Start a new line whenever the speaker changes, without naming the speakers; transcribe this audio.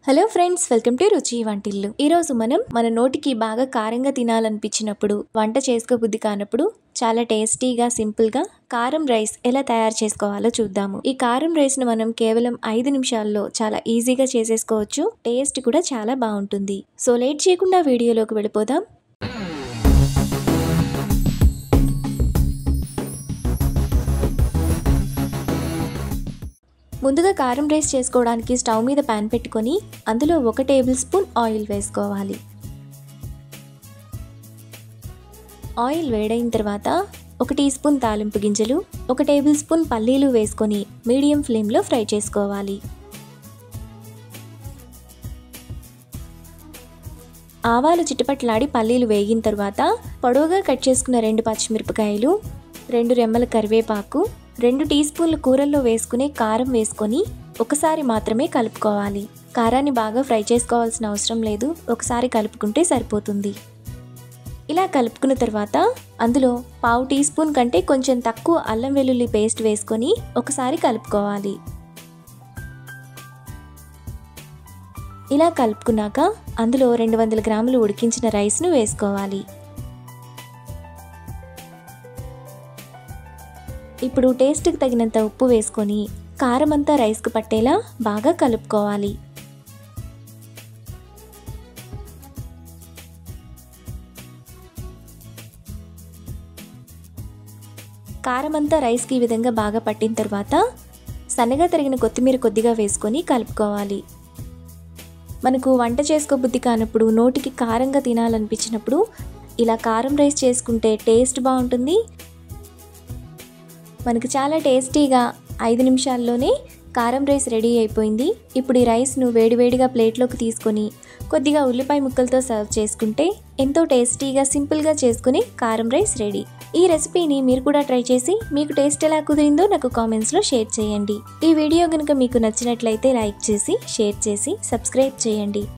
Hello friends, welcome to రుచి వంటిల్లు. ఈరోజు మనం మన నోటికి బాగా కారంగా తినాలనిపించినప్పుడు, వంట చేసుకోబుద్ధి కానప్పుడు చాలా టేస్టీగా సింపుల్గా కారం రైస్ ఎలా తయారు చేసుకోవాలో చూద్దాము. ఈ కారం రైస్ను మనం కేవలం 5 నిమిషాల్లో చాలా ఈజీగా చేసేసుకోవచ్చు. టేస్ట్ కూడా చాలా బాగుంటుంది. సో లేట్ చేయకుండా వీడియోలోకి వెళ్ళిపోదాం. ముందుగా కారం రైస్ చేసుకోవడానికి స్టవ్ మీద పాన్ పెట్టుకొని అందులో 1 టేబుల్ స్పూన్ ఆయిల్ వేసుకోవాలి. ఆయిల్ వేడైన తర్వాత 1 టీ స్పూన్ తాలింపు గింజలు, 1 టేబుల్ స్పూన్ పల్లీలు వేసుకొని మీడియం ఫ్లేమ్లో ఫ్రై చేసుకోవాలి. ఆవాలు చిటపట్లాడి పల్లీలు వేగిన తర్వాత పొడవుగా కట్ చేసుకున్న 2 పచ్చిమిరపకాయలు, 2 రెమ్మల కరివేపాకు, 2 టీ స్పూన్ల కూరల్లో వేసుకునే కారం వేసుకొని ఒకసారి మాత్రమే కలుపుకోవాలి. కారాన్ని బాగా ఫ్రై చేసుకోవాల్సిన అవసరం లేదు, ఒకసారి కలుపుకుంటే సరిపోతుంది. ఇలా కలుపుకున్న తర్వాత అందులో 1/2 టీ స్పూన్ కంటే కొంచెం తక్కువ అల్లం వెల్లుల్లి పేస్ట్ వేసుకొని ఒకసారి కలుపుకోవాలి. ఇలా కలుపుకున్నాక అందులో 200 గ్రాములు ఉడికించిన రైస్ను వేసుకోవాలి. ఇప్పుడు టేస్ట్కి తగినంత ఉప్పు వేసుకొని కారం అంతా రైస్కు పట్టేలా బాగా కలుపుకోవాలి. కారం అంతా రైస్కి ఈ విధంగా బాగా పట్టిన తర్వాత సన్నగా తరిగిన కొత్తిమీర కొద్దిగా వేసుకొని కలుపుకోవాలి. మనకు వంట చేసుకోబుద్ధి కానప్పుడు, నోటికి కారంగా తినాలనిపించినప్పుడు ఇలా కారం రైస్ చేసుకుంటే టేస్ట్ బాగుంటుంది. మనకు చాలా టేస్టీగా 5 నిమిషాల్లోనే కారం రైస్ రెడీ అయిపోయింది. ఇప్పుడు ఈ రైస్ను వేడివేడిగా ప్లేట్లోకి తీసుకొని కొద్దిగా ఉల్లిపాయ ముక్కలతో సర్వ్ చేసుకుంటే ఎంతో టేస్టీగా సింపుల్గా చేసుకుని కారం రైస్ రెడీ. ఈ రెసిపీని మీరు కూడా ట్రై చేసి మీకు టేస్ట్ ఎలా కుదిరిందో నాకు కామెంట్స్లో షేర్ చేయండి. ఈ వీడియో కనుక మీకు నచ్చినట్లయితే లైక్ చేసి, షేర్ చేసి, సబ్స్క్రైబ్ చేయండి.